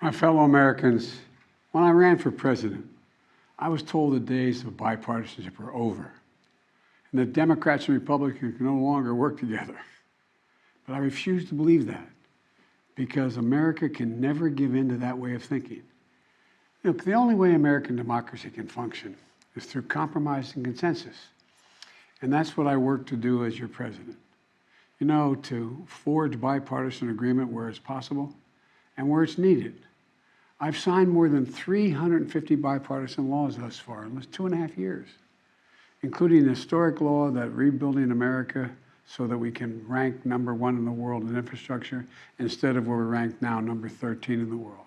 My fellow Americans, when I ran for president, I was told the days of bipartisanship were over and that Democrats and Republicans can no longer work together. But I refuse to believe that because America can never give in to that way of thinking. Look, the only way American democracy can function is through compromise and consensus. And that's what I work to do as your president. You know, to forge bipartisan agreement where it's possible and where it's needed. I've signed more than 350 bipartisan laws thus far in just 2.5 years, including an historic law that rebuilding America so that we can rank #1 in the world in infrastructure instead of where we rank now, number 13 in the world.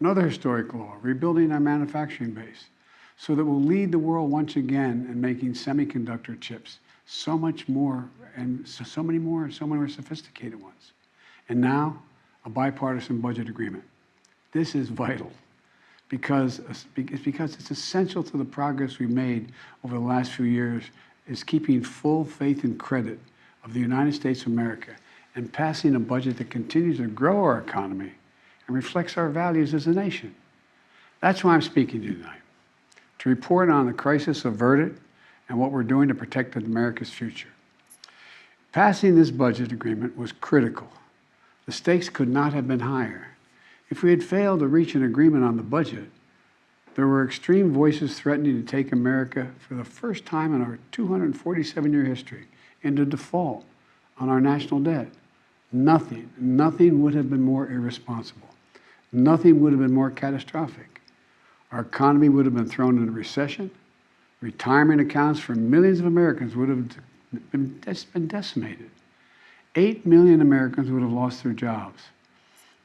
Another historic law, rebuilding our manufacturing base so that we'll lead the world once again in making semiconductor chips so much more and so many more sophisticated ones. And now, a bipartisan budget agreement. This is vital because it's essential to the progress we've made over the last few years is keeping full faith and credit of the United States of America and passing a budget that continues to grow our economy and reflects our values as a nation. That's why I'm speaking to you tonight, to report on the crisis averted and what we're doing to protect America's future. Passing this budget agreement was critical. The stakes could not have been higher. If we had failed to reach an agreement on the budget, there were extreme voices threatening to take America for the first time in our 247-year history into default on our national debt. Nothing would have been more irresponsible. Nothing would have been more catastrophic. Our economy would have been thrown into recession. Retirement accounts for millions of Americans would have been decimated. 8 million Americans would have lost their jobs.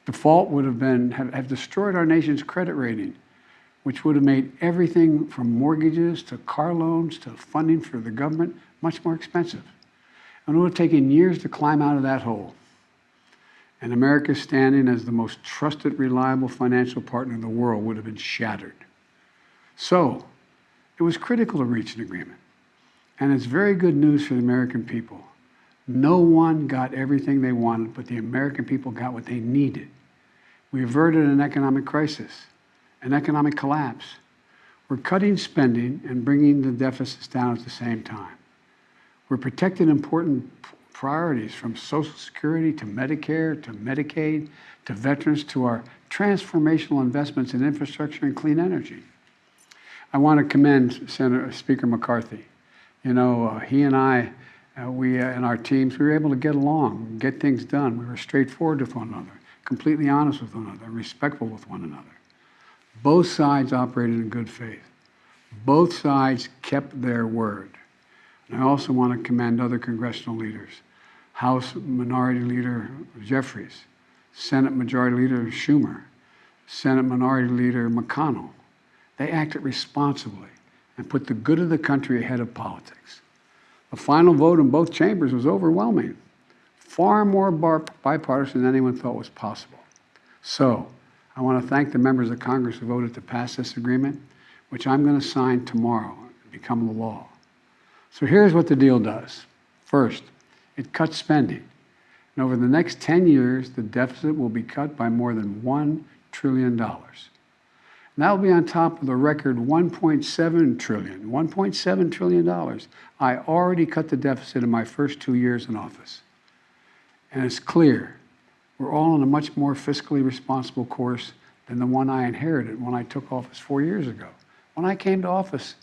Default would have destroyed our nation's credit rating, which would have made everything from mortgages to car loans to funding for the government much more expensive. And it would have taken years to climb out of that hole. And America's standing as the most trusted, reliable financial partner in the world would have been shattered. So, it was critical to reach an agreement. And it's very good news for the American people. No one got everything they wanted, but the American people got what they needed. We averted an economic crisis, an economic collapse. We're cutting spending and bringing the deficits down at the same time. We're protecting important priorities from Social Security to Medicare to Medicaid to veterans to our transformational investments in infrastructure and clean energy. I want to commend Speaker McCarthy. You know, he and I, and our teams, we were able to get along, get things done. We were straightforward with one another, completely honest with one another, respectful with one another. Both sides operated in good faith. Both sides kept their word. And I also want to commend other congressional leaders. House Minority Leader Jeffries, Senate Majority Leader Schumer, Senate Minority Leader McConnell. They acted responsibly and put the good of the country ahead of politics. The final vote in both chambers was overwhelming, far more bipartisan than anyone thought was possible. So, I want to thank the members of Congress who voted to pass this agreement, which I'm going to sign tomorrow and become the law. So here's what the deal does. First, it cuts spending. And over the next 10 years, the deficit will be cut by more than $1 trillion. And that will be on top of the record $1.7 trillion. I already cut the deficit in my first 2 years in office. And it's clear we're all on a much more fiscally responsible course than the one I inherited when I took office 4 years ago. When I came to office,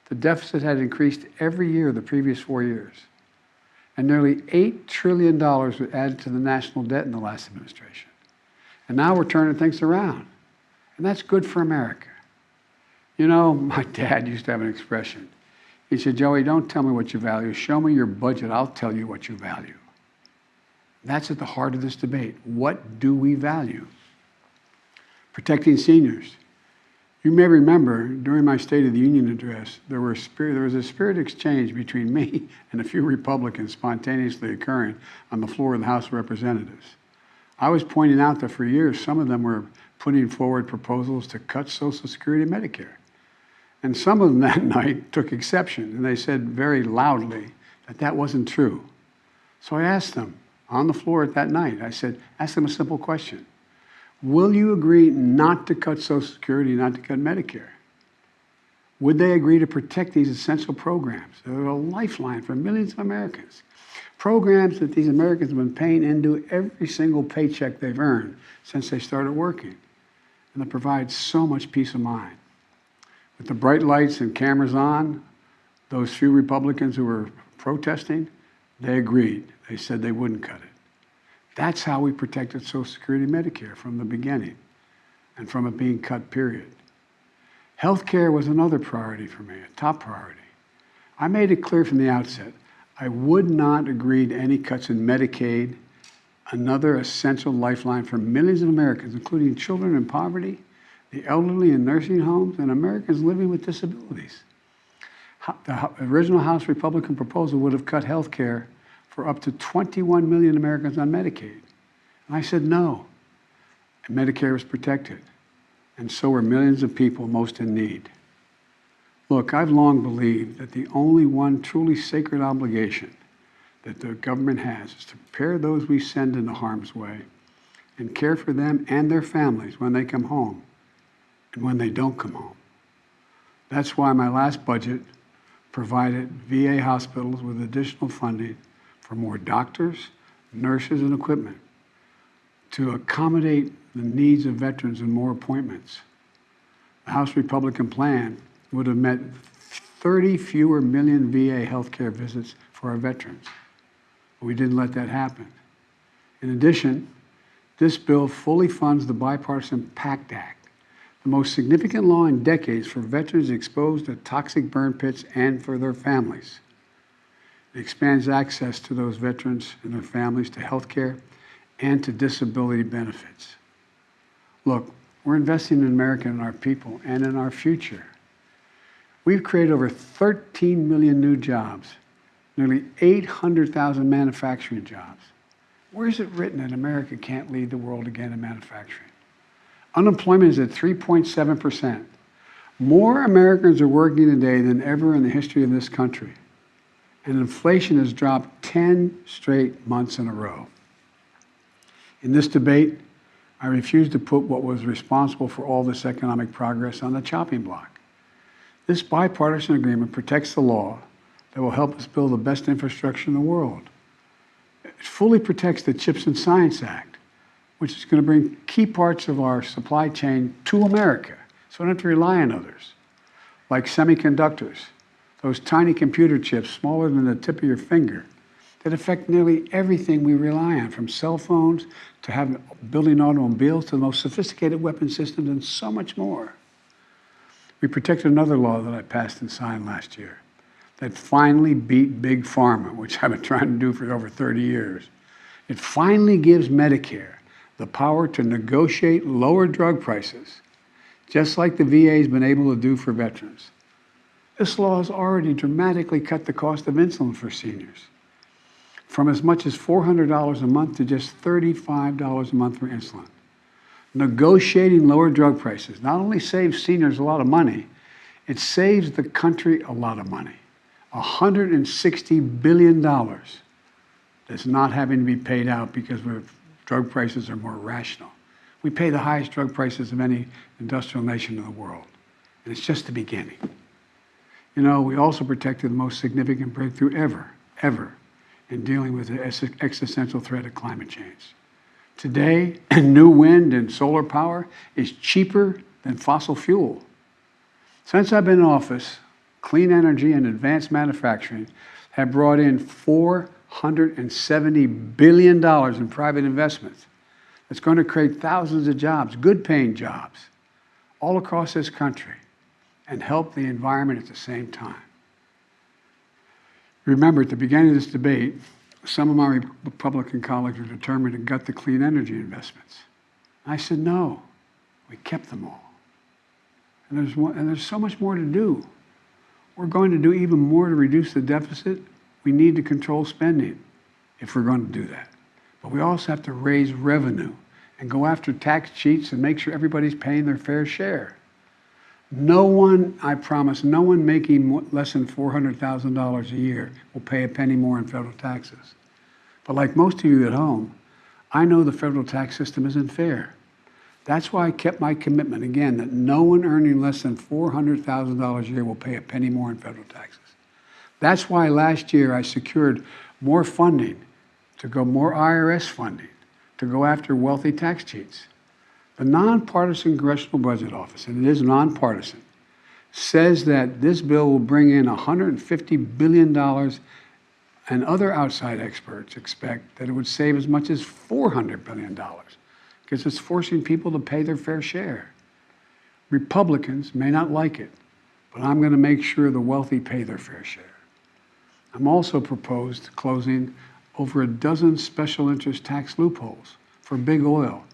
the deficit had increased every year the previous 4 years. And nearly $8 trillion was added to the national debt in the last administration. And now we're turning things around. And that's good for America. You know, my dad used to have an expression. He said, Joey, don't tell me what you value. Show me your budget. I'll tell you what you value. That's at the heart of this debate. What do we value? Protecting seniors. You may remember during my State of the Union address, there was a spirit exchange between me and a few Republicans spontaneously occurring on the floor of the House of Representatives. I was pointing out that for years, some of them were putting forward proposals to cut Social Security and Medicare. And some of them that night took exception, and they said very loudly that that wasn't true. So I asked them on the floor that night, I said, ask them a simple question. Will you agree not to cut Social Security, not to cut Medicare? Would they agree to protect these essential programs? They're a lifeline for millions of Americans. Programs that these Americans have been paying into every single paycheck they've earned since they started working. And that provides so much peace of mind. With the bright lights and cameras on, those few Republicans who were protesting, they agreed. They said they wouldn't cut it. That's how we protected Social Security and Medicare from the beginning and from it being cut, period. Health care was another priority for me, a top priority. I made it clear from the outset, I would not agree to any cuts in Medicaid, another essential lifeline for millions of Americans, including children in poverty, the elderly in nursing homes, and Americans living with disabilities. The original House Republican proposal would have cut health care for up to 21 million Americans on Medicaid. And I said no. And Medicare was protected. And so were millions of people most in need. Look, I've long believed that the only one truly sacred obligation that the government has is to prepare those we send into harm's way and care for them and their families when they come home and when they don't come home. That's why my last budget provided VA hospitals with additional funding for more doctors, nurses, and equipment to accommodate the needs of veterans and more appointments. The House Republican plan would have meant 30 fewer million VA healthcare visits for our veterans. But we didn't let that happen. In addition, this bill fully funds the Bipartisan PACT Act, the most significant law in decades for veterans exposed to toxic burn pits and for their families. It expands access to those veterans and their families to health care and to disability benefits. Look, we're investing in America and our people and in our future. We've created over 13 million new jobs, nearly 800,000 manufacturing jobs. Where is it written that America can't lead the world again in manufacturing? Unemployment is at 3.7%. More Americans are working today than ever in the history of this country. And inflation has dropped 10 straight months in a row. In this debate, I refuse to put what was responsible for all this economic progress on the chopping block. This bipartisan agreement protects the law that will help us build the best infrastructure in the world. It fully protects the CHIPS and Science Act, which is going to bring key parts of our supply chain to America, so we don't have to rely on others, like semiconductors, those tiny computer chips smaller than the tip of your finger that affect nearly everything we rely on, from cell phones to building automobiles to the most sophisticated weapon systems and so much more. We protected another law that I passed and signed last year that finally beat Big Pharma, which I've been trying to do for over 30 years. It finally gives Medicare the power to negotiate lower drug prices, just like the VA has been able to do for veterans. This law has already dramatically cut the cost of insulin for seniors, from as much as $400 a month to just $35 a month for insulin. Negotiating lower drug prices not only saves seniors a lot of money, it saves the country a lot of money. $160 billion that's not having to be paid out because drug prices are more rational. We pay the highest drug prices of any industrial nation in the world, and it's just the beginning. You know, we also protected the most significant breakthrough ever in dealing with the existential threat of climate change. Today, new wind and solar power is cheaper than fossil fuel. Since I've been in office, clean energy and advanced manufacturing have brought in $470 billion in private investments. It's going to create thousands of jobs, good-paying jobs, all across this country, and help the environment at the same time. Remember, at the beginning of this debate, some of my Republican colleagues were determined to gut the clean energy investments. I said no. We kept them all. And there's so much more to do. We're going to do even more to reduce the deficit. We need to control spending if we're going to do that. But we also have to raise revenue and go after tax cheats and make sure everybody's paying their fair share. No one, I promise, no one making less than $400,000 a year will pay a penny more in federal taxes. But like most of you at home, I know the federal tax system isn't fair. That's why I kept my commitment, again, that no one earning less than $400,000 a year will pay a penny more in federal taxes. That's why last year I secured more funding to go more IRS funding to go after wealthy tax cheats. The nonpartisan Congressional Budget Office, and it is nonpartisan, says that this bill will bring in $150 billion, and other outside experts expect that it would save as much as $400 billion because it's forcing people to pay their fair share. Republicans may not like it, but I'm going to make sure the wealthy pay their fair share. I'm also proposed closing over a dozen special interest tax loopholes for big oil,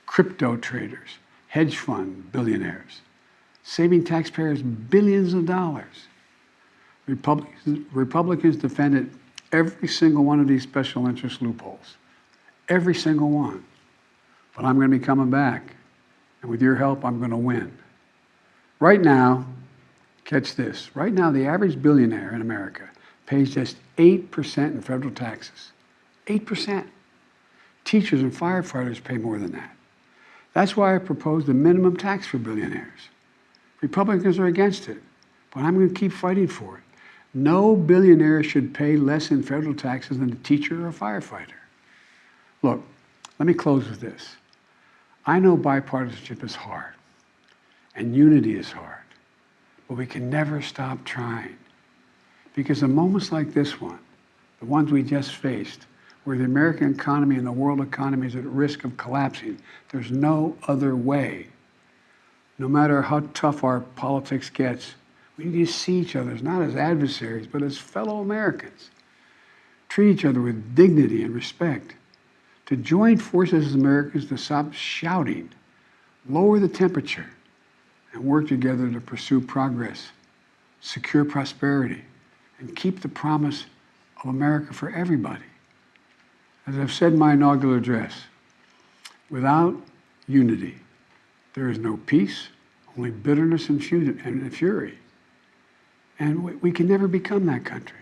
crypto traders, hedge fund billionaires, saving taxpayers billions of dollars. Republicans defended every single one of these special interest loopholes, every single one. But I'm going to be coming back, and with your help, I'm going to win. Right now, catch this, right now the average billionaire in America pays just 8% in federal taxes. 8%. Teachers and firefighters pay more than that. That's why I proposed a minimum tax for billionaires. Republicans are against it, but I'm going to keep fighting for it. No billionaire should pay less in federal taxes than a teacher or a firefighter. Look, let me close with this. I know bipartisanship is hard, and unity is hard, but we can never stop trying. Because in moments like this one, the ones we just faced, where the American economy and the world economy is at risk of collapsing, there's no other way. No matter how tough our politics gets, we need to see each other not as adversaries, but as fellow Americans. Treat each other with dignity and respect. To join forces as Americans to stop shouting, lower the temperature, and work together to pursue progress, secure prosperity, and keep the promise of America for everybody. As I've said in my inaugural address, without unity, there is no peace, only bitterness and fury. And we can never become that country.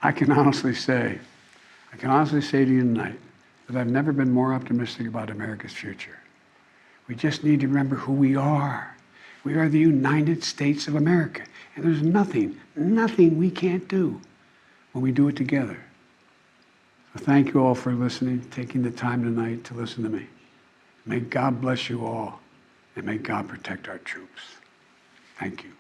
I can honestly say to you tonight that I've never been more optimistic about America's future. We just need to remember who we are. We are the United States of America. And there's nothing we can't do when we do it together. So thank you all for listening, taking the time tonight to listen to me. May God bless you all, and may God protect our troops. Thank you.